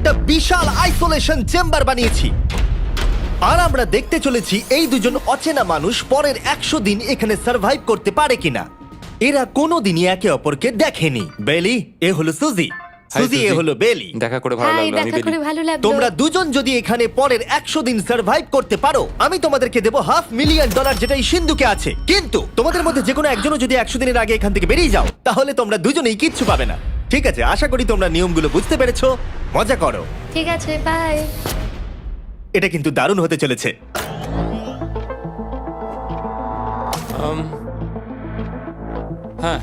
একটা বিশাল isolation chamber বানিয়েছি। আর আমরা দেখতে চলেছি এই দুজন অচেনা মানুষ পরের 100 দিন এখানে সার্ভাইভ করতে পারে কিনা। এরা কোনোদিনই একে অপরকে দেখেনি। বেলি, এ হলো সুজি। সুজি, এ হলো বেলি। দেখা করে ভালো হাই, লাগলো। আমি দেখা করে বেলি। ভালো লাগলো। তোমরা দুজন যদি এখানে পরের 100 দিন সার্ভাইভ করতে পারো, আমি তোমাদেরকে দেবো $500,000, যেটা এই সিন্ধুকে আছে। কিন্তু তোমাদের মধ্যে যে কোনো একজনও যদি 100 দিনের আগে এখান থেকে বেরিয়ে যাও, তাহলে তোমরা দুজনেই কিচ্ছু পাবে না। ঠিক আছে, আশা করি তোমরা নিয়মগুলো বুঝতে পেরেছো। মজা করো। ঠিক আছে, বাই। এটা কিন্তু দারুণ হতে চলেছে। হ্যাঁ,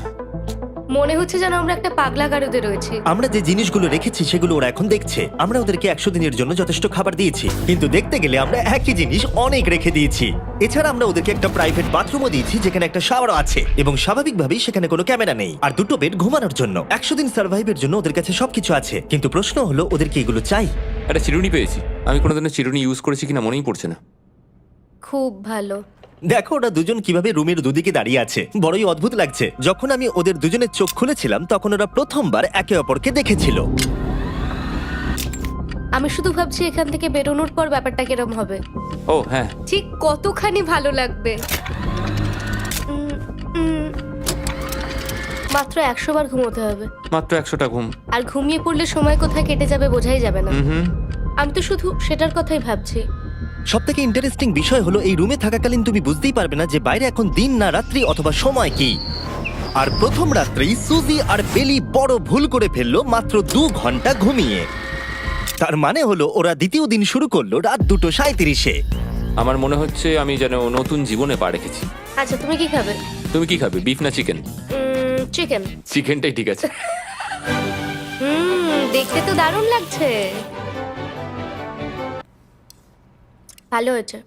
মনে হচ্ছে যেন আমরা একটা পাগলা গারদে রয়েছি। আমরা যে জিনিসগুলো রেখেছি সেগুলো ওরা এখন দেখছে। আমরা ওদেরকে 100 দিনের জন্য যথেষ্ট খাবার দিয়েছি, কিন্তু দেখতে গেলে আমরা একই জিনিস অনেক রেখে দিয়েছি। এছাড়া আমরা ওদেরকে একটা প্রাইভেট বাথরুমও দিয়েছি, যেখানে একটা শাওয়ারও আছে, এবং স্বাভাবিকভাবেই সেখানে কোনো ক্যামেরা নেই, আর দুটো বেড ঘুমানোর জন্য। 100 দিন সার্ভাইভের জন্য ওদের কাছে সবকিছু আছে, কিন্তু প্রশ্ন হলো ওদেরকে এগুলো চাই। একটা চিরুনি পেয়েছি। আমি কোনোদিনও চিরুনি ইউজ করেছি কিনা মনেই পড়ছে না। খুব ভালো। দেখো ওরা দুজন কিভাবে রুমের দুদিকে দাঁড়িয়ে আছে, বড়ই অদ্ভুত লাগছে। যখন আমি ওদের দুজনের চোখ খুলেছিলাম, তখন ওরা প্রথমবার একে অপরকে দেখেছিল। আমি শুধু ভাবছি এখান থেকে বেরোনোর পর ব্যাপারটা কিরম হবে। ও হ্যাঁ, ঠিক কতখানি ভালো লাগবে। মাত্র 100 বার ঘুমোতে হবে, মাত্র 100টা ঘুম। আর ঘুমিয়ে পড়লে সময় কোথায় কেটে যাবে বোঝাই যাবে না। হুম। আমি তো শুধু সেটার কথাই ভাবছি। সবথেকে ইন্টারেস্টিং বিষয় হলো এই রুমে থাকাকালীন তুমি বুঝতেই পারবে না যে বাইরে এখন দিন না রাত্রি অথবা সময় কি। আর প্রথম রাত্রেই সুজি আর বেলি বড় ভুল করে ফেললো মাত্র 2 ঘন্টা ঘুমিয়ে। তার মানে হলো ওরা দ্বিতীয় দিন শুরু করলো রাত 2:37-এ। আমার মনে হচ্ছে আমি যেন নতুন জীবনে পা রেখেছি। আচ্ছা, তুমি কি খাবে? তুমি কি খাবে, বিফ না চিকেন? চিকেন। চিকেনটাই ঠিক আছে। দেখতে তো দারুণ লাগছে। ভালো হয়েছে।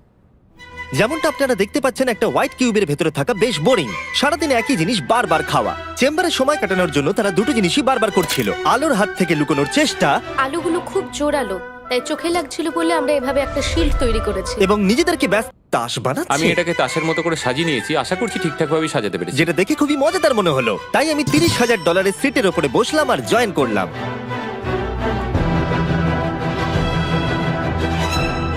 যেমনটা আপনারা দেখতে পাচ্ছেন, একটা হোয়াইট কিউবের ভেতরে থাকা বেশ বোরিং। সারাদিন একই জিনিস বারবার খাওয়া। চেম্বারে সময় কাটানোর জন্য তারা দুটো জিনিসই বারবার করছিল: আলোর হাত থেকে লুকোনোর চেষ্টা, আলুগুলো খুব জোরালো, তাই চোখে লাগছিল বলে আমরা এভাবে একটা শিল্ড তৈরি করেছি। এবং নিজেদেরকে ব্যস্ত তাস আমি বানাচ্ছে, এটাকে তাসের মতো করে সাজিয়ে নিয়েছি। আশা করছি ঠিকঠাক ভাবে সাজাতে পেরেছি। যেটা দেখে খুবই মজাদার মনে হলো। তাই আমি $30,000 সিটের ওপরে বসলাম আর জয়েন করলাম।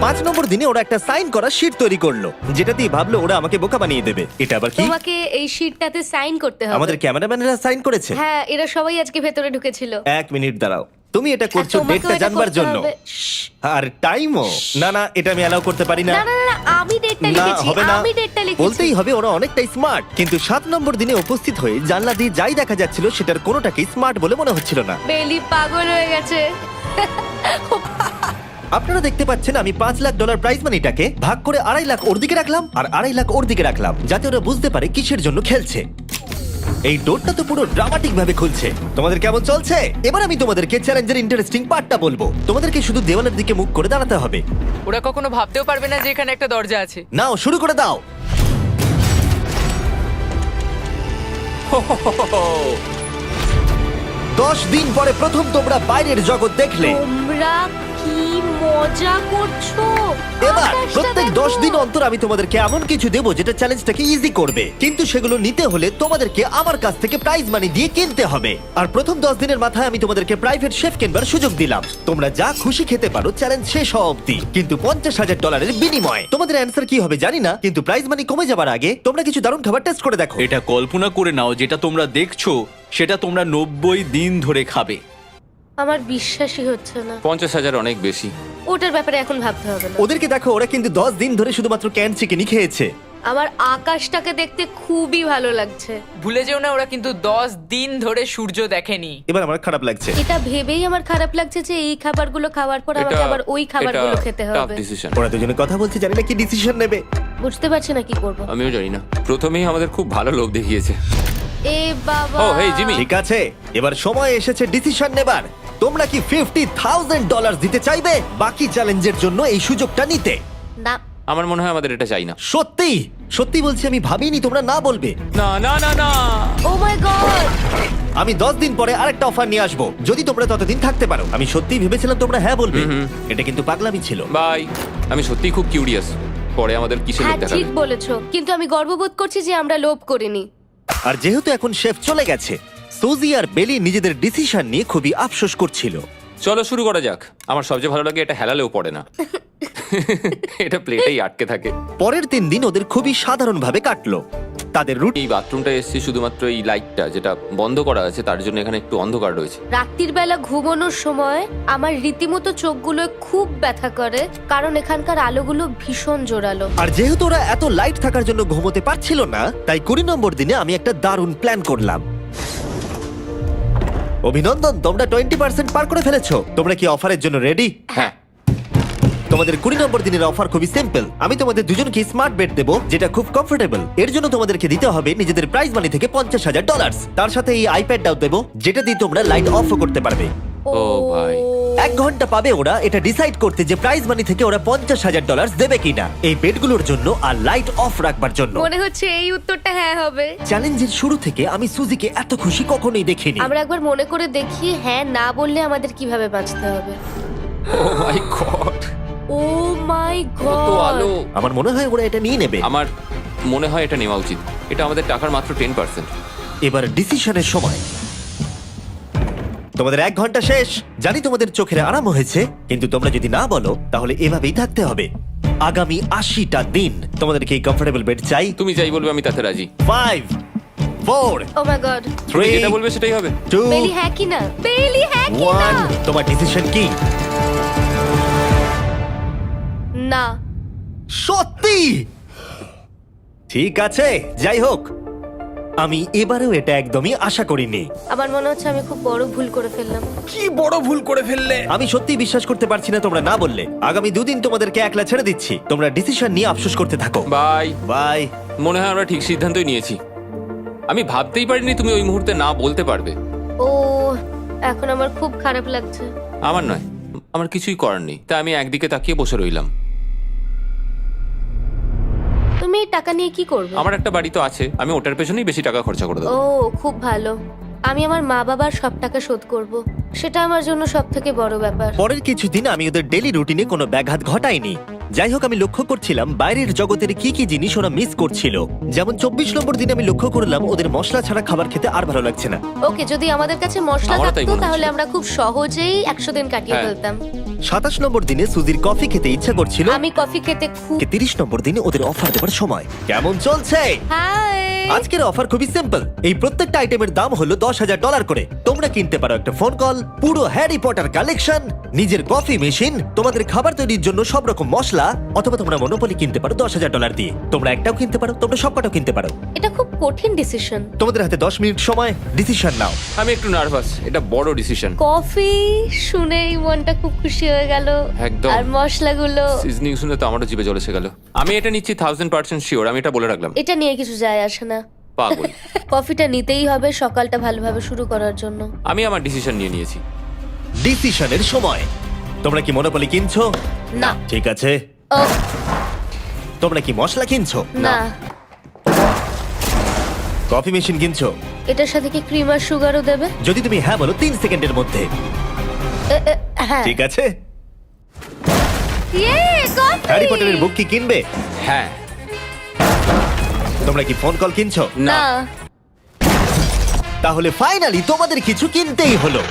5 নম্বর দিনে ওরা একটা সাইন করা শীট তৈরি করলো, যেটা দিয়ে ভাবলো ওরা আমাকে বোকা বানিয়ে দেবে। এটা আবার কি? তোমাকে এই শিটটাতে সাইন করতে হবে। আমাদের ক্যামেরাম্যানেরা সাইন করেছে। হ্যাঁ, এরা সবাই আজকে ভেতরে ঢুকেছিল। 1 মিনিট দাঁড়াও, তুমি এটা আর করছো তোমাকেও ডেটটা এটা জানবার করতে জন্য, হবে। শ্শ্। আর টাইমও। না, এটা আমি অ্যালাউ করতে পারি না। না না না, আমি ডেটটা না, লিখেছি। হবে না। আমি ডেটটা লিখেছি। বলতেই হবে ওরা অনেকটাই স্মার্ট। কিন্তু 7 নম্বর দিনে উপস্থিত হয়ে জানলা দিয়ে যাই দেখা যাচ্ছিল সেটার কোনোটাকেই স্মার্ট বলে মনে হচ্ছিল না। বেলি পাগল হয়ে গেছে। আপনারা দেখতে পাচ্ছেন আমি $5 লাখ প্রাইজ মানিটাকে ভাগ করে 2.5 লাখ ওর দিকে রাখলাম আর 2.5 লাখ ওর দিকে রাখলাম, যাতে ওরা বুঝতে পারে কিসের জন্য খেলছে। এই ডোরটা তো পুরো ড্রামাটিক ভাবে খুলছে। তোমাদের কেমন চলছে? এবার আমি তোমাদেরকে চ্যালেঞ্জের ইন্টারেস্টিং পার্টটা বলবো। তোমাদেরকে শুধু দেওয়ালের দিকে মুখ করে দাঁড়াতে হবে। ওরা কখনো ভাবতেও পারবে না যে এখানে একটা দরজা আছে। নাও, শুরু করে দাও। ও, 10 দিন পরে প্রথম তোমরা বাইরের জগৎ দেখলে। তোমরা কি মজা করছো? এবার আকাশটা প্রত্যেক দেখো। 10 দিন অন্তর আমি তোমাদেরকে এমন কিছু দেবো যেটা চ্যালেঞ্জটাকে ইজি করবে, কিন্তু সেগুলো নিতে হলে তোমাদেরকে আমার কাছ থেকে প্রাইজ মানি দিয়ে কিনতে হবে। আর প্রথম 10 দিনের মাথায় আমি তোমাদেরকে প্রাইভেট শেফ কেনবার সুযোগ দিলাম। তোমরা যা খুশি খেতে পারো চ্যালেঞ্জ শেষ হওয়া অব্দি, কিন্তু $50,000 বিনিময়ে। তোমাদের অ্যান্সার কি হবে জানি না, কিন্তু প্রাইজ মানি কমে যাবার আগে তোমরা কিছু দারুণ খাবার টেস্ট করে দেখো। এটা কল্পনা করে নাও, যেটা তোমরা দেখছো সেটা তোমরা 90 দিন ধরে খাবে। আমার বিশ্বাসই হচ্ছে না। 50,000 অনেক বেশি। ওটার ব্যাপারে এখন ভাবতে হবে না। ওদেরকে দেখো, ওরা কিন্তু 10 দিন ধরে শুধুমাত্র ক্যান চিকেনই খেয়েছে। আমার আকাশটাকে দেখতে খুবই ভালো লাগছে। ভুলে যেও না, ওরা কিন্তু 10 দিন ধরে সূর্য দেখেনি। এবার আমার খারাপ লাগছে। এটা ভেবেই আমার খারাপ লাগছে যে এই খাবারগুলো খাওয়ার পর আমাকে আবার ওই খাবারগুলো খেতে হবে। ডিসিশন। ওরা দুজনে কথা বলছে, জানি না কি ডিসিশন নেবে। বুঝতে পারছি না কি করব। আমিও জানি না। প্রথমেই আমাদের খুব ভালো লোভ দেখিয়েছে। এ বাবা। ও, হেই, জিমি। ঠিক আছে, এবার সময় এসেছে ডিসিশন নেবার। তোমরা কি $50,000 দিতে চাইবে বাকি চ্যালেঞ্জের জন্য এই সুযোগটা নিতে? না। আমার মনে হয় আমাদের এটা চাই না। সত্যি সত্যি বলছি, আমি ভাবিনি তোমরা না বলবে। না না না না। ও মাই গড। আমি 10 দিন পরে আরেকটা অফার নিয়ে আসবো, যদি তোমরা ততদিন থাকতে পারো। আমি সত্যিই ভেবেছিলাম তোমরা হ্যাঁ বলবে। এটা কিন্তু পাগলামি ছিল। বাই। আমি সত্যিই খুব কিউরিয়াস, পরে আমাদের কিসের হ্যাঁ, লোভ দেখাবে। ঠিক বলেছো, কিন্তু আমি গর্ববোধ করছি যে আমরা লোভ করিনি। আর যেহেতু এখন শেফ চলে গেছে, সুজি আর বেলি নিজেদের ডিসিশন নিয়ে খুবই আফসোস করছিল। চলো শুরু করা যাক। আমার সবচেয়ে ভালো লাগে এটা হেলালেও পড়ে না। এটা প্লেটেই আটকে থাকে। পরের 3 দিন ওদের খুবই সাধারণভাবে কাটলো। তাদের রুটি এই বাথরুমটা এসেছি শুধুমাত্র এই লাইটটা যেটা বন্ধ করা আছে তার জন্য এখানে একটু অন্ধকার রয়েছে। রাত্রির বেলা ঘুমানোর সময় আমার রীতিমতো চোখগুলো খুব ব্যথা করে, কারণ এখানকার আলোগুলো ভীষণ জোরালো। আর যেহেতু ওরা এত লাইট থাকার জন্য ঘুমোতে পারছিল না, তাই 20 নম্বর দিনে আমি একটা দারুণ প্ল্যান করলাম। অভিনন্দন, তোমরা 20% পার করে ফেলেছো। তোমরা কি অফারের জন্য রেডি? হ্যাঁ, তোমাদের 20 নম্বর দিনের অফার খুবই সিম্পল। আমি তোমাদের দুজনকে স্মার্ট বেড দেবো, যেটা খুব কমফোর্টেবল। এর জন্য তোমাদেরকে দিতে হবে নিজেদের প্রাইজ মানি থেকে $50,000। তার সাথে এই আইপ্যাডটাও দেবো, যেটা দিয়ে তোমরা লাইট অফও করতে পারবে। ও ভাই। 1 ঘন্টা পাবে ওরা এটা ডিসাইড করতে যে প্রাইজ মানি থেকে ওরা $50,000 দেবে কিনা এই বেডগুলোর জন্য আর লাইট অফ রাখবার জন্য। মনে হচ্ছে এই উত্তরটা হ্যাঁ হবে। চ্যালেঞ্জের শুরু থেকে আমি সুজিকে এত খুশি কখনোই দেখিনি। আমরা একবার মনে করে দেখি হ্যাঁ না বললে আমাদের কিভাবে বাঁচতে হবে। ও মাই গড, ও মাই কত গড, আলো। আমার মনে হয় ওরা এটা নিয়ে নেবে। আমার মনে হয় এটা নেওয়া উচিত। এটা আমাদের টাকার মাত্র 10%। এবার ডিসিশনের সময়। তোমাদের 1 ঘন্টা শেষ। জানি তোমাদের চোখের আরাম হয়েছে, কিন্তু তোমরা যদি না বলো তাহলে এভাবেই থাকতে হবে আগামী 80টা দিন। তোমাদেরকে এই কমফোর্টেবল বেড চাই। তুমি যাই বলবে আমি তাতে রাজি। 5 4 ও মাই গড। তুমি 3 যেটা বলবে সেটাই হবে। 2 বেলি হ্যাঁ কি না, বেলি হ্যাঁ কি না? 1 তোমার ডিসিশন কি? না। সত্যি? ঠিক আছে, যাই হোক, আমি এবারেও এটা একদমই আশা করিনি। আমার মনে হচ্ছে আমি খুব বড় ভুল করে ফেললাম। কি বড় ভুল করে ফেললে। আমি সত্যি বিশ্বাস করতে পারছি না তোমরা না বললে। আগামী 2 দিন তোমাদেরকে একলা ছেড়ে দিচ্ছি। তোমরা ডিসিশন নিয়ে আফসোস করতে থাকো। বাই। বাই। মনে হয় আমরা ঠিক সিদ্ধান্তই নিয়েছি। আমি ভাবতেই পারিনি তুমি ওই মুহূর্তে না বলতে পারবে। ও, এখন আমার খুব খারাপ লাগছে। আমার নয়, আমার কিছুই করার নেই। তাই আমি একদিকে তাকিয়ে বসে রইলাম। তুমি এই টাকা নিয়ে কি করবে? আমার একটা বাড়ি তো আছে, আমি ওটার পেছনেই বেশি টাকা খরচা করে ও দেবো। খুব ভালো। আমি আমার মা বাবার সব টাকা শোধ করব। সেটা আমার জন্য সব থেকে বড় ব্যাপার। পরের কিছুদিন আমি ওদের ডেলি রুটিনে কোনো ব্যাঘাত ঘটাইনি। যাই হোক, আমি লক্ষ্য করছিলাম বাইরের জগতের কি কি জিনিস ওরা মিস করছিল। যেমন 24 নম্বর দিনে আমি লক্ষ্য করলাম ওদের মশলা ছাড়া খাবার খেতে আর ভালো লাগছে না। ওকে, যদি আমাদের কাছে মশলা আমারও তাই থাকতো মনে তাহলে হচ্ছিল। আমরা খুব সহজেই 100 দিন কাটিয়ে হ্যাঁ। ফেলতাম। 27 নম্বর দিনে সুজির কফি খেতে ইচ্ছা করছিল। আমি কফি খেতে খুব 30 নম্বর দিনে ওদের অফার দেবার সময়। কেমন চলছে? হাই। আজকের অফার খুবই সিম্পল। এই প্রত্যেকটা আইটেমের দাম হলো $10,000 করে। তোমরা কিনতে পারো একটা ফোন কল, পুরো হ্যারি পটার কালেকশন, নিজের কফি মেশিন, তোমাদের খাবার তৈরির জন্য সব রকম মশলা, অথবা তোমরা মনোপলি কিনতে পারো $10,000 দিয়ে। তোমরা একটাও কিনতে পারো, তোমরা সবকটাও কিনতে পারো। এটা খুব কঠিন ডিসিশন। তোমাদের হাতে 10 মিনিট সময়, ডিসিশন নাও। আমি একটু নার্ভাস, এটা বড় ডিসিশন। কফি শুনেই মনটা খুব খুশি হয়ে গেল। একদম। আর মশলাগুলো, সিজনিং শুনে তো আমারও জিভে জল এসে গেল। আমি এটা নিচ্ছি 1000% শিওর, আমি এটা বলে রাখলাম। এটা নিয়ে কিছু যায় আসে না। পাগল। কফিটা নিতেই হবে সকালটা ভালোভাবে শুরু করার জন্য। আমি আমার ডিসিশন নিয়ে নিয়েছি। ডিসিশনের সময়। তোমরা কি মনোপলি কিনছো? না। ঠিক আছে। ও তোমরা কি মশলা কিনছো? না। কফি মেশিন কিনছো? এটার সাথে কি ক্রিম আর সুগারও দেবে? যদি তুমি হ্যাঁ বলো 3 সেকেন্ডের মধ্যে। হ্যাঁ। ঠিক আছে। ইয়ে, কফি। হ্যারি পটারের বুক কি কিনবে? হ্যাঁ। তোমরা কি ফোন কল কিনছো? না। তাহলে ফাইনালি তোমাদের কিছু কিনতেই হলো।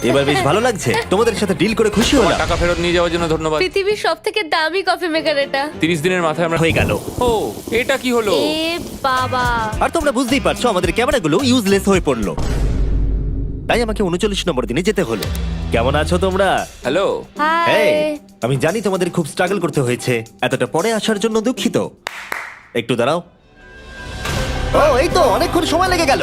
এবার বেশ ভালো লাগছে। তোমাদের সাথে ডিল করে খুশি আমার হলাম। টাকা ফেরত নিয়ে যাওয়ার জন্য ধন্যবাদ। পৃথিবীর সব থেকে দামি কফি মেকার এটা। 30 দিনের মাথায় আমরা হয়ে গেল। ও, এটা কি হলো? এ বাবা। আর তোমরা বুঝতেই পারছো আমাদের ক্যামেরাগুলো ইউজলেস হয়ে পড়লো। তাই আমাকে 39 নম্বর দিনে যেতে হলো। কেমন আছো তোমরা? হ্যালো। হাই। হেই, আমি জানি তোমাদের খুব স্ট্রাগল করতে হয়েছে। এতটা পরে আসার জন্য দুঃখিত। একটু দাঁড়াও। ও, এই তো অনেকক্ষণ সময় লেগে গেল।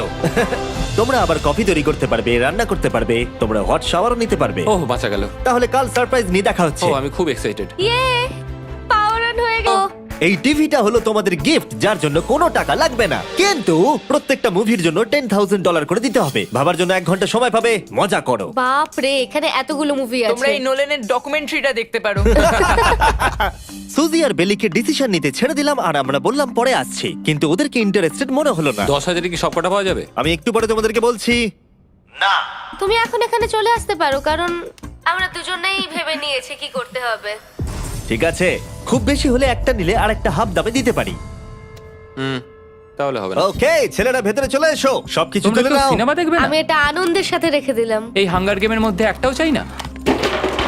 তোমরা আবার কফি তৈরি করতে পারবে, রান্না করতে পারবে, তোমরা হট শাওয়ারও নিতে পারবে। ওহ, বাঁচা গেল। তাহলে কাল সারপ্রাইজ নিয়ে দেখা হচ্ছে। ও, আমি খুব এক্সাইটেড। ইয়ে, পাওয়ার অন হয়ে গেল। এই টিভিটা হলো তোমাদের গিফট, যার জন্য কোনো টাকা লাগবে না, কিন্তু প্রত্যেকটা মুভির জন্য $10,000 করে দিতে হবে। ভাবার জন্য 1 ঘন্টা সময় পাবে। মজা করো। বাপ রে, এখানে এতগুলো মুভি তোমরা আছে। এই নোলেনের ডকুমেন্টারিটা দেখতে পারো। সুজি আর বেলিকে ডিসিশন নিতে ছেড়ে দিলাম, আর আমরা বললাম পরে আসছি, কিন্তু ওদেরকে ইন্টারেস্টেড মনে হলো না। 10,000 কি সবকটা পাওয়া যাবে? আমি একটু পরে তোমাদেরকে বলছি। না, তুমি এখন এখানে চলে আসতে পারো, কারণ আমরা দুজনেই ভেবে নিয়েছি কি করতে হবে। ঠিক আছে, খুব বেশি হলে একটা নিলে আর একটা হাফ দামে দিতে পারি। তাহলে হবে না। ওকে, ছেলেরা ভেতরে চলে এসো, সবকিছু তোমরা তুলে কেউ নাও। সিনেমা দেখবে না? আমি এটা আনন্দের সাথে রেখে দিলাম। এই হাঙ্গার গেমের মধ্যে একটাও চাই না।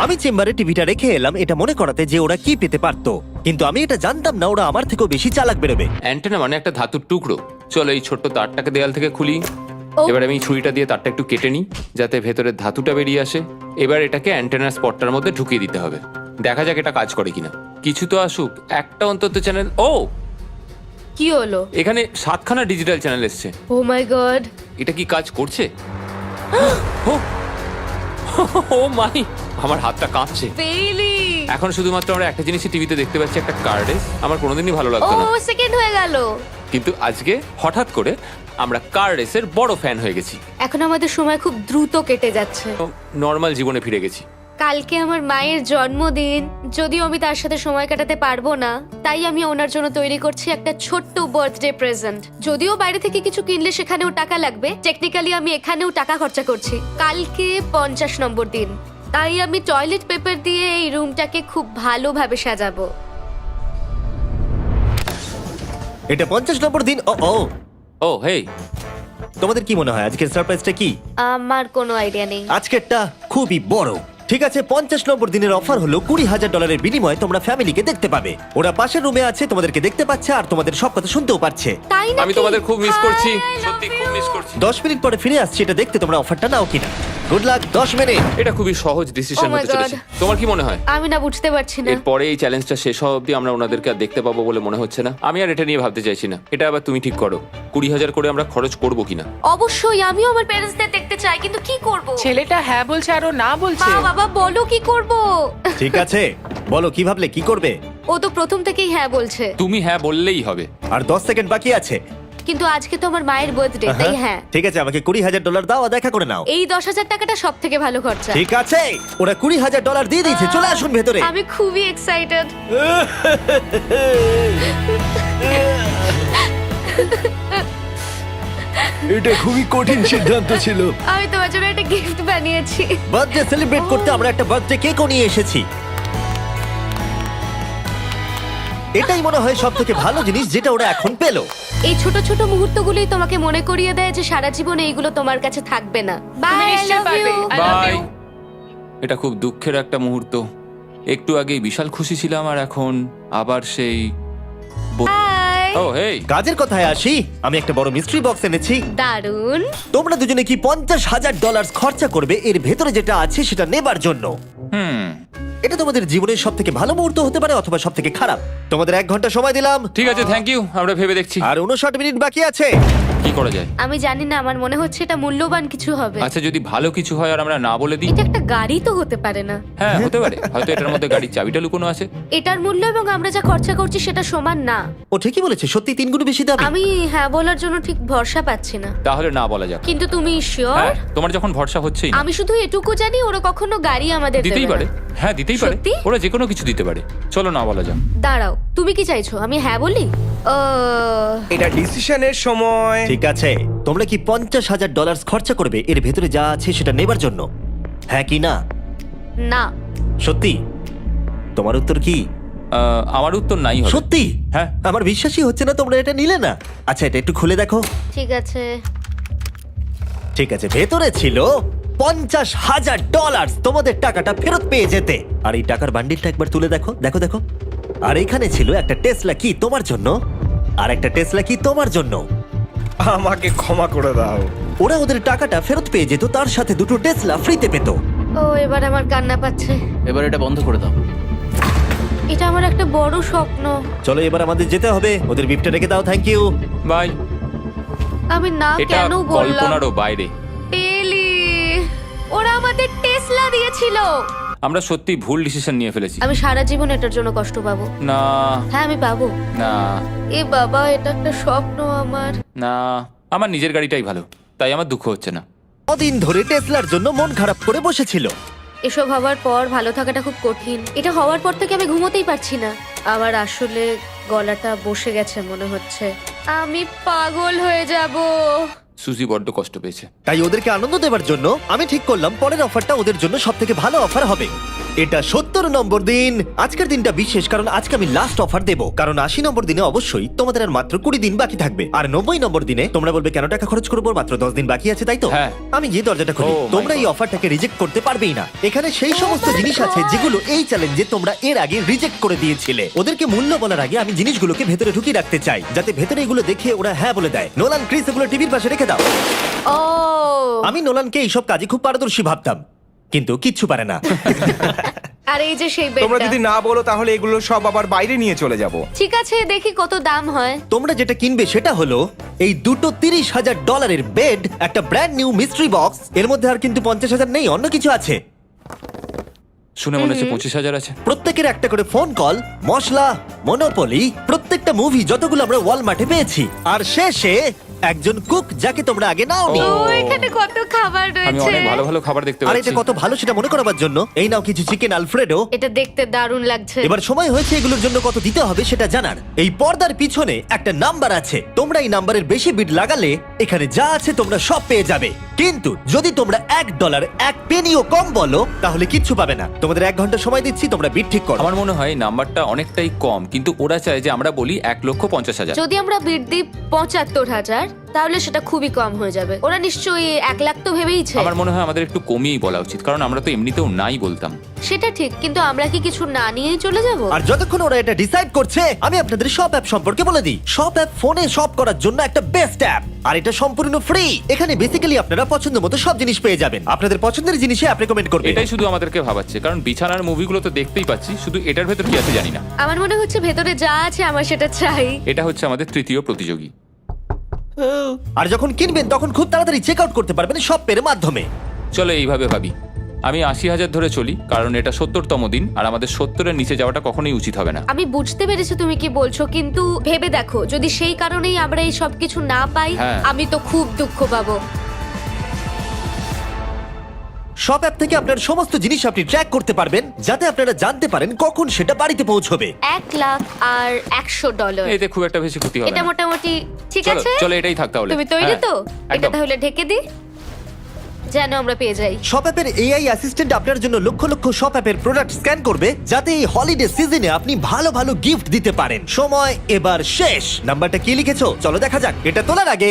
আমি চেম্বারে টিভিটা রেখে এলাম এটা মনে করাতে যে ওরা কি পেতে পারতো, কিন্তু আমি এটা জানতাম না ওরা আমার থেকেও বেশি চালাক বেরোবে। অ্যান্টেনা মানে একটা ধাতুর টুকরো। চলো এই ছোট্ট তারটাকে দেয়াল থেকে খুলি। ও। এবার আমি ছুরিটা দিয়ে তারটা একটু কেটে নিই যাতে ভেতরের ধাতুটা বেরিয়ে আসে। এবার এটাকে অ্যান্টেনার স্পটটার মধ্যে ঢুকিয়ে দিতে হবে। দেখা যাক এটা কাজ করে কিনা। কিছু তো আসুক, একটা অন্তত চ্যানেল। ও, কি হলো? এখানে 7খানা ডিজিটাল চ্যানেল এসছে। ও মাই গড, এটা কি কাজ করছে? ও ও মাই, আমার হাতটা কাঁপছে। বেইলি! এখন শুধুমাত্র আমরা একটা জিনিসই টিভিতে দেখতে পাচ্ছি, একটা কার্ডে। আমার কোনোদিনই ভালো ও লাগতো না, সেকেন্ড হয়ে গেল। কিন্তু আজকে হঠাৎ করে আমরা কার রেসের বড় ফ্যান হয়ে গেছি। এখন আমাদের সময় খুব দ্রুত কেটে যাচ্ছে। নর্মাল জীবনে ফিরে গেছি। কালকে আমার মায়ের জন্মদিন, যদিও আমি তার সাথে সময় কাটাতে পারবো না, তাই আমি ওনার জন্য তৈরি করছি একটা ছোট্ট বার্থডে প্রেজেন্ট। যদিও বাইরে থেকে কিছু কিনলে সেখানেও টাকা লাগবে, টেকনিক্যালি আমি এখানেও টাকা খরচা করছি। কালকে 50 নম্বর দিন, তাই আমি টয়লেট পেপার দিয়ে এই রুমটাকে খুব ভালোভাবে সাজাবো। এটা 50 নম্বর দিন। ও ও, ও হেই, তোমাদের কি মনে হয় আজকের সারপ্রাইজটা কি? আমার কোনো আইডিয়া নেই। আজকেরটা খুবই বড়। ঠিক আছে, 50 নম্বর দিনের অফার হলো $20,000 বিনিময়ে তোমরা ফ্যামিলিকে দেখতে পাবে। ওরা পাশের রুমে আছে, তোমাদেরকে দেখতে পাচ্ছে আর তোমাদের সব কথা শুনতেও পাচ্ছে। তাই না? আমি তোমাদের খুব মিস করছি, সত্যি খুব মিস করছি। 10 মিনিট পরে ফিরে আসছি এটা দেখতে তোমরা অফারটা নাও কিনা। Good luck. 10 মিনিট। এটা খুবই সহজ ডিসিশন Oh my হতে চলেছে। God. তোমার কি মনে হয়? আমি না বুঝতে পারছি না। এরপরে এই চ্যালেঞ্জটা শেষ হওয়া অবধি আমরা ওনাদেরকে আর দেখতে পাবো বলে মনে হচ্ছে না। আমি আর এটা নিয়ে ভাবতে চাইছি না। এটা আবার তুমি ঠিক করো, 20,000 করে আমরা খরচ করবো কিনা। অবশ্যই আমিও আমার প্যারেন্টসদের দেখতে চাই, কিন্তু কি করব? ছেলেটা হ্যাঁ বলছে আর ও না বলছে। মা বাবা বলো কি করব? ঠিক আছে, বলো কি ভাবলে, কি করবে? ও তো প্রথম থেকেই হ্যাঁ বলছে, তুমি হ্যাঁ বললেই হবে। আর 10 সেকেন্ড বাকি আছে। কিন্তু আজকে তো আমার মায়ের বার্থডে, তাই হ্যাঁ। ঠিক আছে, আমাকে $20,000 দাও আর দেখা করে নাও। এই 10,000 টাকাটা সব থেকে ভালো খরচা। ঠিক আছে, ওরা $20,000 দিয়ে দিয়েছে। চলে আসুন ভেতরে। আমি খুবই এক্সাইটেড। এটা খুবই কঠিন সিদ্ধান্ত ছিল। আমি তোমার জন্য একটা গিফট বানিয়েছি। বার্থডে সেলিব্রেট করতে আমরা একটা বার্থডে কেকও নিয়ে এসেছি। এটাই মনে হয় সব থেকে ভালো জিনিস যেটা ওরা এখন পেলো। এই ছোট ছোট মুহূর্তগুলোই তোমাকে মনে করিয়ে দেয় যে সারা জীবন এইগুলো তোমার কাছে থাকবে না। তুমি বাই, আই নিশ্চয়ই লাভ পারবে। You. I love bye. you. এটা খুব দুঃখের একটা মুহূর্ত। একটু আগেই বিশাল খুশি ছিলাম আর এখন আবার সেই। বাই। ও হেই, কাজের কথায় আসি, আমি একটা বড় মিস্ট্রি বক্স এনেছি। দারুণ। তোমরা দুজনে কি $50,000 খরচা করবে এর ভেতরে যেটা আছে সেটা নেবার জন্য? এটা তোমাদের জীবনের সব থেকে ভালো মুহূর্ত হতে পারে অথবা সব থেকে খারাপ। তোমাদের 1 ঘন্টা সময় দিলাম ঠিক আছে, থ্যাংক ইউ। আমরা ভেবে দেখছি আর 59 মিনিট বাকি আছে। কি করা যায়। আমি জানি না, আমার মনে হচ্ছে এটা মূল্যবান কিছু হবে। আচ্ছা, যদি ভালো কিছু হয় আর আমরা না বলে দিই? এটা একটা গাড়ি তো হতে পারে না। হ্যাঁ, হতে পারে। হয়তো এটার মধ্যে গাড়ির চাবিটা লুকোনো আছে। এটার মূল্য এবং আমরা যা খরচা করছি সেটা সমান না। ও ঠিকই বলেছে, সত্যি 3 গুণ বেশি দাবি। আমি হ্যাঁ বলার জন্য ঠিক ভরসা পাচ্ছি না। তাহলে না বলা যাক। কিন্তু তুমি শিওর? হ্যাঁ, তোমার যখন ভরসা হচ্ছেই না। আমি শুধু এটুকু জানি ওরা কখনো গাড়ি আমাদের দিতেই দেবে পারে। না। হ্যাঁ, দিতেই পারে। সত্যি? ওরা যে কোনো কিছু দিতে পারে। চলো না বলা যাক। দাঁড়াও, তুমি কি চাইছো আমি হ্যাঁ বলি? এটা ডিসিশনের সময়। ঠিক আছে, তোমরা কি $50,000 খরচা করবে এর ভেতরে যা আছে সেটা নেবার জন্য? হ্যাঁ কি না? না। সত্যি? তোমার উত্তর কি? আমার উত্তর নাই হবে। সত্যি? হ্যাঁ। আমার বিশ্বাসই হচ্ছে না তোমরা এটা নিলে না। আচ্ছা, এটা একটু খুলে দেখো। ঠিক আছে। ঠিক আছে, ভেতরে ছিল $50,000। তোমাদের টাকাটা ফেরত পেয়ে যেতে। আর এই টাকার বান্ডিলটা একবার তুলে দেখো, দেখো দেখো। আর এখানে ছিল একটা টেসলা কি তোমার জন্য, আর একটা টেসলা কি তোমার জন্য। আমাকে ক্ষমা করে দাও। ওরা ওদের টাকাটা ফেরত পেয়ে যেত, তার সাথে 2টো টেসলা ফ্রিতে পেত। ও এবার আমার কান্না পাচ্ছে। এবার এটা বন্ধ করে দাও। এটা আমার একটা বড় স্বপ্ন। চলো এবার আমাদের যেতে হবে। ওদের গিফটটা রেখে দাও। Thank you. বাই। আমি না এটা কেন বললাম? কল্পনারও বাইরে। পেলি, ওরা আমাদের টেসলা দিয়েছিল। আমরা সত্যি ভুল ডিসিশন নিয়ে ফেলেছি। আমি সারা জীবন এটার জন্য কষ্ট পাবো। না হ্যাঁ আমি পাবো। না এ বাবা, এটা একটা স্বপ্ন আমার। না, আমার নিজের গাড়িটাই ভালো, তাই আমার দুঃখ হচ্ছে না। কদিন ধরে টেসলার জন্য মন খারাপ করে বসেছিল। এসব হওয়ার পর ভালো থাকাটা খুব কঠিন। এটা হওয়ার পর থেকে আমি ঘুমোতেই পারছি না। আবার আসলে গলাটা বসে গেছে মনে হচ্ছে। আমি পাগল হয়ে যাব। সুজি বড্ড কষ্ট পেয়েছে। তাই ওদেরকে আনন্দ দেওয়ার জন্য আমি ঠিক করলাম পরের অফারটা ওদের জন্য সব থেকে ভালো অফার হবে। এটা 70 নম্বর দিন। আজকের দিনটা বিশেষ কারণ আজকে আমি লাস্ট অফার দেবো, কারণ 80 নম্বর দিনে অবশ্যই তোমাদের আর মাত্র 20 দিন বাকি থাকবে, আর 90 নম্বর দিনে তোমরা বলবে কেন টাকা খরচ করবো, মাত্র 10 দিন বাকি আছে, তাই তো? হ্যাঁ। আমি যে দরজাটা খুলি, Oh my তোমরা এই God. অফারটাকে রিজেক্ট করতে পারবেই না। এখানে সেই সমস্ত জিনিস আছে যেগুলো এই চ্যালেঞ্জে তোমরা এর আগে রিজেক্ট করে দিয়েছিলে। ওদেরকে মূল্য বলার আগে আমি জিনিসগুলোকে ভেতরে ঢুকিয়ে রাখতে চাই, যাতে ভেতরে এগুলো দেখে ওরা হ্যাঁ বলে দেয়। নোলান, ক্রিস, এগুলো টিভির পাশে রেখে দাও। ও আমি নোলানকে এইসব কাজে খুব পারদর্শী ভাবতাম, কিন্তু কিচ্ছু পারে না। আর এই যে সেই তোমরা বেডটা। যদি না বলো তাহলে এগুলো সব আবার বাইরে নিয়ে চলে যাব। ঠিক আছে, দেখি কত দাম হয়। তোমরা যেটা কিনবে সেটা হলো এই দুটো $30,000 বেড, একটা ব্র্যান্ড নিউ মিস্ট্রি বক্স। এর মধ্যে আর কিন্তু 50,000 নেই, অন্য কিছু আছে। শুনে মনে হচ্ছে 25,000 আছে। প্রত্যেকের একটা করে ফোন কল, মশলা, মনোপলি, প্রত্যেকটা মুভি যতগুলো আমরা ওয়ালমার্টে পেয়েছি, আর শেষে একজন কুক যাকে তোমরা আগে নাওনি। ও এখানে কত খাবার আমি রয়েছে। অনেক ভালো ভালো খাবার দেখতে আর পাচ্ছি। এটা কত ভালো সেটা মনে করাবার জন্য এই নাও কিছু চিকেন আলফ্রেডো। এটা দেখতে দারুণ লাগছে। এবার সময় হয়েছে এগুলোর জন্য কত দিতে হবে সেটা জানার। এই পর্দার পিছনে একটা নাম্বার আছে, তোমরা এই নাম্বারের বেশি বিট লাগালে এখানে যা আছে তোমরা সব পেয়ে যাবে। কিন্তু যদি তোমরা $1 এক পেনিও কম বলো তাহলে কিচ্ছু পাবে না। তোমাদের 1 ঘন্টা সময় দিচ্ছি, তোমরা বিট ঠিক করো। আমার মনে হয় এই নাম্বারটা অনেকটাই কম, কিন্তু ওরা চায় যে আমরা বলি 1,50,000। যদি আমরা বিট দিই 75,000, তাহলে সেটা খুবই কম হয়ে যাবে। ওরা নিশ্চয়ই 1 লাখ তো ভেবেইছে। আমার মনে হয় আমাদের একটু কমিয়েই বলা উচিত, কারণ আমরা তো এমনিতেও নাই বলতাম। সেটা ঠিক, কিন্তু আমরা কি কিছু না নিয়েই চলে যাব? আর যতক্ষণ ওরা এটা ডিসাইড করছে, আমি আপনাদের শপ অ্যাপ সম্পর্কে বলে দিই। শপ অ্যাপ ফোনে শপ করার জন্য একটা বেস্ট অ্যাপ, আর এটা সম্পূর্ণ ফ্রি। এখানে বেসিক্যালি আপনারা পছন্দ মতো সব জিনিস পেয়ে যাবেন। আপনাদের পছন্দের জিনিসে অ্যাপ রেকমেন্ড করবে। এটাই শুধু আমাদেরকে ভাবাচ্ছে, কারণ বিছানার মুভিগুলো তো দেখতেই পাচ্ছি, শুধু এটার ভেতর কি আছে জানি না। আমার মনে হচ্ছে ভেতরে যা আছে আমার সেটা চাই। এটা হচ্ছে আমাদের তৃতীয় প্রতিযোগী। আর যখন কিনবেন তখন খুব তাড়াতাড়ি চেক আউট করতে পারবেন শপের মাধ্যমে। চলো এইভাবে ভাবি, আমি 80,000 ধরে চলি, কারণ এটা 70তম দিন, আর আমাদের 70-এর নিচে যাওয়াটা কখনোই উচিত হবে না। আমি বুঝতে পেরেছি তুমি কি বলছো, কিন্তু ভেবে দেখো যদি সেই কারণেই আমরা এই সব কিছু না পাই, হ্যাঁ। আমি তো খুব দুঃখ পাবো। শপ অ্যাপ থেকে আপনার সমস্ত জিনিস আপনি ট্র্যাক করতে পারবেন, যাতে আপনারা জানতে পারেন কখন সেটা বাড়িতে পৌঁছবে। 1 লাখ আর $100। এতে খুব একটা বেশি ক্ষতি হবে এটা না। মোটামুটি ঠিক চলো আছে। চলো এটাই থাক তাহলে। তুমি তৈরি হ্যাঁ, তো? এটা একদম। তাহলে ঢেকে দি, যেন আমরা পেয়ে যাই। শপ অ্যাপের এআই অ্যাসিস্ট্যান্ট আপনার জন্য লক্ষ লক্ষ শপ অ্যাপের প্রোডাক্ট স্ক্যান করবে, যাতে এই হলিডে সিজনে আপনি ভালো ভালো গিফট দিতে পারেন। সময় এবার শেষ। নাম্বারটা কি লিখেছো চলো দেখা যাক। এটা তোলার আগে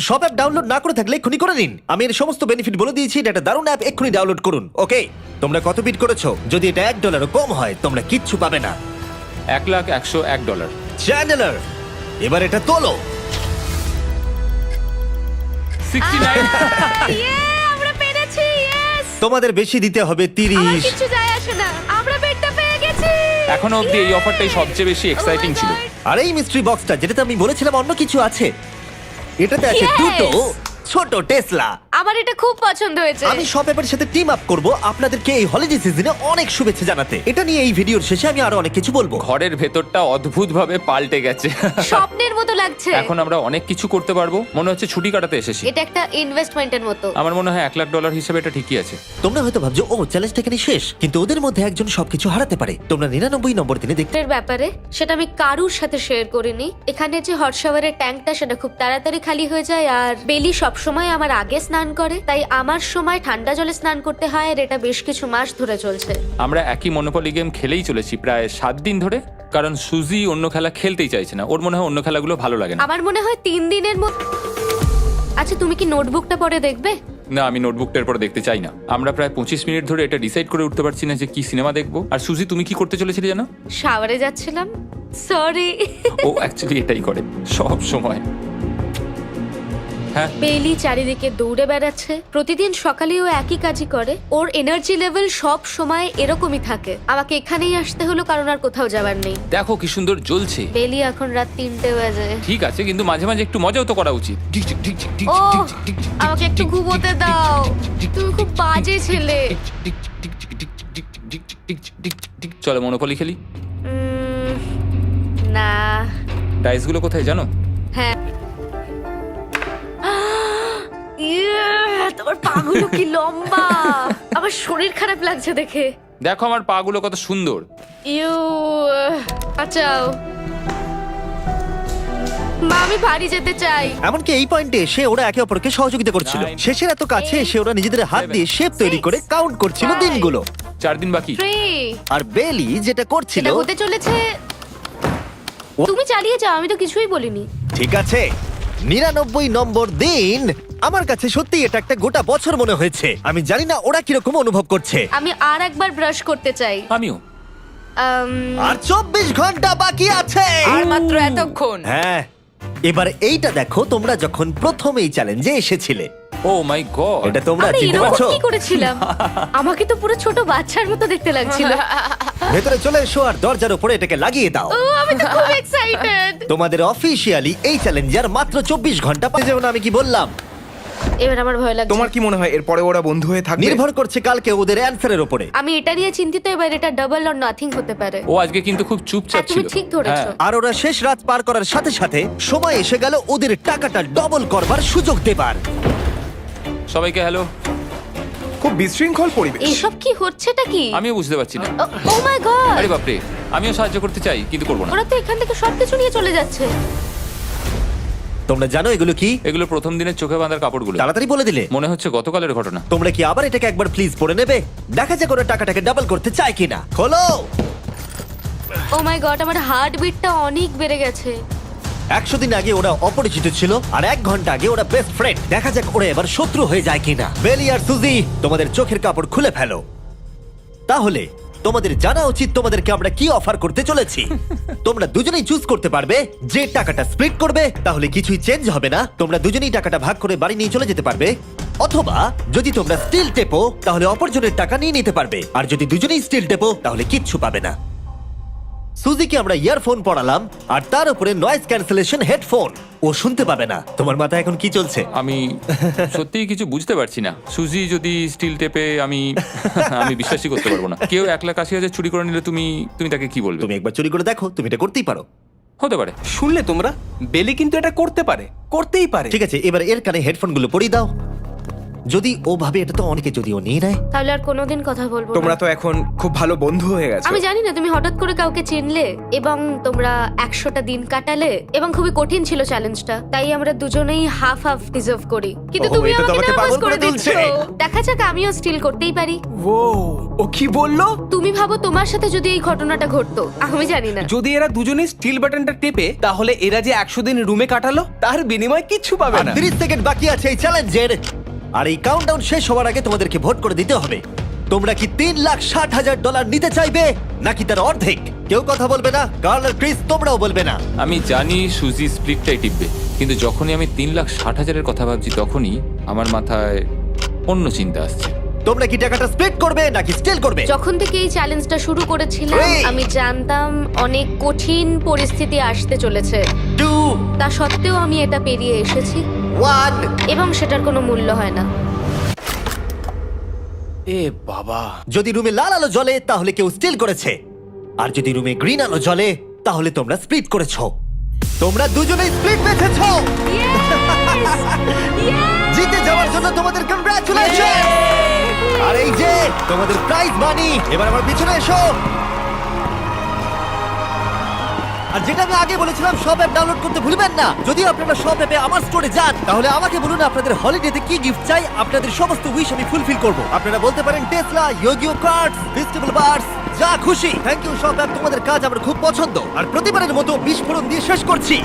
শপ অ্যাপ ডাউনলোড না করে থাকলে এক্ষুনি করে নিন। আমি এর সমস্ত বেনিফিট বলে দিয়েছি, এটা একটা দারুণ অ্যাপ, এক্ষুনি ডাউনলোড করুন। ওকে, তোমরা কত বিট করেছো? যদি এটা $1 কম হয় তোমরা কিচ্ছু পাবে না। $1,101। চ্যানেলার, এবার এটা তোলো। 69। ইয়ে, আমরা পেরেছি, ইয়েস! তোমাদের বেশি দিতে হবে আমার 30। কিছু যায় আসে না, আমরা বেডটা পেয়ে গেছি। এখনো অবধি এই অফারটাই সবচেয়ে বেশি এক্সাইটিং ছিল। আর এই মিস্ট্রি বক্সটা, যেটাতে আমি বলেছিলাম অন্য কিছু আছে, এটাতে আছে Yes! দুটো ছোট টেসলা। আমার এটা খুব পছন্দ হয়েছে। আমি শপ অ্যাপের সাথে টিম আপ করব আপনাদেরকে এই হলিডে সিজনে অনেক শুভেচ্ছা জানাতে। এটা নিয়ে এই ভিডিওর শেষে আমি আরো অনেক কিছু বলবো। ঘরের ভেতরটা অদ্ভুতভাবে পাল্টে গেছে। স্বপ্নের মতো লাগছে। এখন আমরা অনেক কিছু করতে পারবো, মনে হচ্ছে ছুটি কাটাতে এসেছি। এটা একটা ইনভেস্টমেন্টের মতো। আমার মনে হয় $1,00,000 হিসেবে এটা ঠিকই আছে। তোমরা হয়তো ভাবছো ও চ্যালেঞ্জটা এখানে শেষ, কিন্তু ওদের মধ্যে একজন সবকিছু হারাতে পারে। তোমরা 99 নম্বর দিনে দেখতে। এর ব্যাপারে সেটা আমি কারুর সাথে শেয়ার করিনি। এখানে যে হট শাওয়ারের ট্যাঙ্কটা, সেটা খুব তাড়াতাড়ি খালি হয়ে যায়, আর বেলি সবসময় আমার আগে স্নান করে, তাই আমার সময় ঠান্ডা জলে স্নান করতে হয়, আর এটা বেশ কিছু মাস ধরে চলছে। আমরা একই মনোপলি গেম খেলেই চলেছি প্রায় 7 দিন ধরে, কারণ সুজি অন্য খেলা খেলতেই চাইছে না। ওর মনে হয় অন্য খেলাগুলো ভালো লাগে না। আমার মনে হয় 3 দিনের মতো। আচ্ছা, তুমি কি নোটবুকটা পরে দেখবে? না, আমি নোটবুকটার পর দেখতে চাই না। আমরা প্রায় 25 মিনিট ধরে এটা ডিসাইড করে উঠতে পারছি না যে কি সিনেমা দেখবো। আর সুজি, তুমি কি করতে চলেছিলে জানো? শাওয়ারে যাচ্ছিলাম। সরি। ও অ্যাকচুয়ালি এটাই করে সব সময়। হ্যাঁ, বেলি চারিদিকে দৌড়ে বেড়াচ্ছে। প্রতিদিন সকালে ও একই কাজই করে। ওর এনার্জি লেভেল সব সময় এরকমই থাকে। আমাকে এখানেই আসতে হলো, কারণ আর কোথাও যাবার নেই। দেখো কি সুন্দর জ্বলছে। বেলি এখন রাত 3টে বাজে। ঠিক আছে, কিন্তু মাঝে মাঝে একটু মজাও তো করা উচিত। ও, আমাকে একটু ঘুমোতে দাও। তুমি খুব বাজে ছেলে। চলো মনোপলি খেলি। না। ডাইসগুলো কোথায় জানো? হ্যাঁ। তোমার পাগুলো কি লম্বা! আমার শরীর খারাপ লাগছে দেখে। দেখো আমার পাগুলো কত সুন্দর। ইউ, বাঁচাও মা, আমি বাড়ি যেতে চাই। এমনকি এই পয়েন্টে এসে ওরা একে অপরকে সহযোগিতা করছিল। 9, শেষের এত কাছে এসে ওরা নিজেদের হাত দিয়ে শেপ তৈরি করে কাউন্ট করছিল 5, দিনগুলো। 4 দিন বাকি। 3 আর বেলি যেটা করছিল, এটা হতে চলেছে। তুমি চালিয়ে যাও, আমি তো কিছুই বলিনি। ঠিক আছে, 99 নম্বর দিন। আমার কাছে সত্যি এটা একটা গোটা বছর মনে হয়েছে। আমি জানি না ওরা কিরকম অনুভব করছে। আমি আর একবার ব্রাশ করতে চাই। আমিও। আর 24 ঘন্টা বাকি আছে। আর মাত্র এতক্ষণ। হ্যাঁ, এবার এইটা দেখো, তোমরা যখন প্রথম এই চ্যালেঞ্জে এসেছিলে, ও মাই গড। এটা তোমরা আমি চিনতে এরকম পারছো? কি করেছিলাম? আমাকে তো পুরো ছোট বাচ্চার মতো দেখতে লাগছিল। ভেতরে চলে এসো আর দরজার উপরে এটাকে লাগিয়ে দাও। ও, আমি তো খুব এক্সাইটেড। তোমাদের অফিসিয়ালি এই চ্যালেঞ্জার মাত্র 24 ঘন্টা পাবে। যেমন আমি কি বললাম, এবার আমার ভয় লাগছে। তোমার কি মনে হয় এরপরে ওরা বন্ধু হয়ে থাকবে? নির্ভর করছে কালকে ওদের অ্যানসারের উপরে। আমি এটা নিয়ে চিন্তিত, এবার এটা ডাবল অর নাথিং হতে পারে। ও আজকে কিন্তু খুব চুপচাপ হ্যাঁ, তুমি ছিল। ঠিক ধরেছো। হ্যাঁ। আর ওরা শেষ রাত পার করার সাথে সাথে সময় এসে গেল ওদের টাকাটা ডবল করবার সুযোগ দেবার। সবাইকে হ্যালো। খুব বিশৃঙ্খল পরিবেশ। এইসব কি হচ্ছেটা কি? আমিও বুঝতে পারছি না। ও মাই গড, আরে বাপরে, আমিও সাহায্য করতে চাই কিন্তু করবো না। ওরা তো এখান থেকে সবকিছু নিয়ে চলে যাচ্ছে। তোমরা জানো এগুলো কি? এগুলো প্রথম দিনের চোখে বাঁধার কাপড়গুলো। তাড়াতাড়ি বলে দিলে। মনে হচ্ছে গতকালের ঘটনা। তোমরা কি আবার এটাকে একবার প্লিজ পড়ে নেবে? দেখা যাক ওরা টাকাটাকে ডাবল করতে চায় কিনা। খোলো। ও মাই গড, আমার হার্ট বিটটা অনেক বেড়ে গেছে। 100 দিন আগে ওরা অপরিচিত ছিল আর 1 ঘন্টা আগে ওরা বেস্ট ফ্রেন্ড। দেখা যাক ওরা এবার শত্রু হয়ে যায় কিনা। বেলি আর সুজি, তোমাদের চোখের কাপড় খুলে ফেলো। তাহলে তোমাদের জানা উচিত তোমাদেরকে আমরা কি অফার করতে চলেছি। তোমরা দুজনেই চুজ করতে পারবে যে টাকাটা স্প্লিট করবে, তাহলে কিছুই চেঞ্জ হবে না। তোমরা দুজনেই টাকাটা ভাগ করে বাড়ি নিয়ে চলে যেতে পারবে। অথবা যদি তোমরা স্টিল টেপো তাহলে অপরজনের টাকা নিয়ে নিতে পারবে। আর যদি দুজনেই স্টিল টেপো তাহলে কিচ্ছু পাবে না। সুজিকে আমরা ইয়ারফোন পড়ালাম আর তার উপরে নয়েজ ক্যান্সেলেশন হেডফোন। ও শুনতে পাবে না। তোমার মাথায় এখন কি চলছে? আমি সত্যিই কিছু বুঝতে পারছি না। সুজি যদি স্টিল টেপে, আমি বিশ্বাসই করতে পারবো না। কেউ 1,80,000 চুরি করে নিলে তুমি তাকে কি বলবে? তুমি একবার চুরি করে দেখো, তুমি এটা করতেই পারো। হতে পারে। শুনলে তোমরা, বেলি কিন্তু এটা করতে পারে, করতেই পারে। ঠিক আছে, এবার এর কানে হেডফোনগুলো পরিয়ে দাও। যদি ও ভাবে এটা তো অনেকে যদি ও নিয়ে নেয়। তাহলে আর কোনোদিন কথা বলবো তোমরা না। তো এখন খুব ভালো বন্ধু হয়ে গেছো। আমি জানি না, তুমি হঠাৎ করে কাউকে চিনলে এবং তোমরা 100টা দিন কাটালে এবং খুবই কঠিন ছিল চ্যালেঞ্জটা। তাই আমরা দুজনেই হাফ হাফ ডিজার্ভ করি। কিন্তু ওহো, তুমি এটা তো আমাকে আমাকে নার্ভাস পাগল করে করে তুলছে। দিচ্ছ। দেখা যাক, আমিও স্টিল করতেই পারি। ও কি বললো? তুমি ভাবো তোমার সাথে যদি এই ঘটনাটা ঘটতো, আমি জানি না। যদি এরা দুজনেই স্টিল বাটনটা টেপে, তাহলে এরা যে 100 দিন রুমে কাটালো তার বিনিময়ে কিচ্ছু পাবে আর না। 30 সেকেন্ড বাকি আছে এই চ্যালেঞ্জের। আর এই কাউন্টডাউন শেষ হওয়ার আগে তোমাদেরকে ভোট করে দিতে হবে। তোমরা কি $3,60,000 নিতে চাইবে নাকি তার অর্ধেক? কেউ কথা বলবে না। কার্ল আর ক্রিস, তোমরাও বলবে না। আমি জানি সুজি স্প্লিটটাই টিপবে, কিন্তু যখনই আমি 3,60,000-এর কথা ভাবছি তখনই আমার মাথায় অন্য চিন্তা আসছে। তোমরা কি টাকাটা স্প্লিট করবে নাকি স্টিল করবে? যখন থেকে এই চ্যালেঞ্জটা শুরু করেছিলাম, Three. আমি জানতাম অনেক কঠিন পরিস্থিতি আসতে চলেছে। 2, তা সত্ত্বেও আমি এটা পেরিয়ে এসেছি 1। এবং সেটার কোনো মূল্য হয় না। এ বাবা, যদি রুমে লাল আলো জ্বলে তাহলে কেউ স্টিল করেছে, আর যদি রুমে গ্রিন আলো জ্বলে তাহলে তোমরা স্প্লিট করেছো। তোমরা দুজনেই স্প্লিট বেঁচেছো। জিতে যাওয়ার জন্য তোমাদের কংগ্রাচুলেশন। আর এই যে তোমাদের প্রাইজ মানি। এবার আমার পিছনে এসো। আর যেটা আমি আগে বলেছিলাম, সব অ্যাপ ডাউনলোড করতে ভুলবেন না। যদি আপনারা সব অ্যাপে আমার স্টোরে যান তাহলে আমাকে বলুন আপনাদের হলিডেতে কি গিফট চাই। আপনাদের সমস্ত উইশ আমি ফুলফিল করব। আপনারা বলতে পারেন টেসলা, ইয়োগিও কার্ডস, ফেস্টিভ্যাল বার্স, যা খুশি। থ্যাংক ইউ সব অ্যাপ, তোমাদের কাজ আমার খুব পছন্দ। আর প্রতিবারের মতো বিস্ফোরণ দিয়ে শেষ করছি।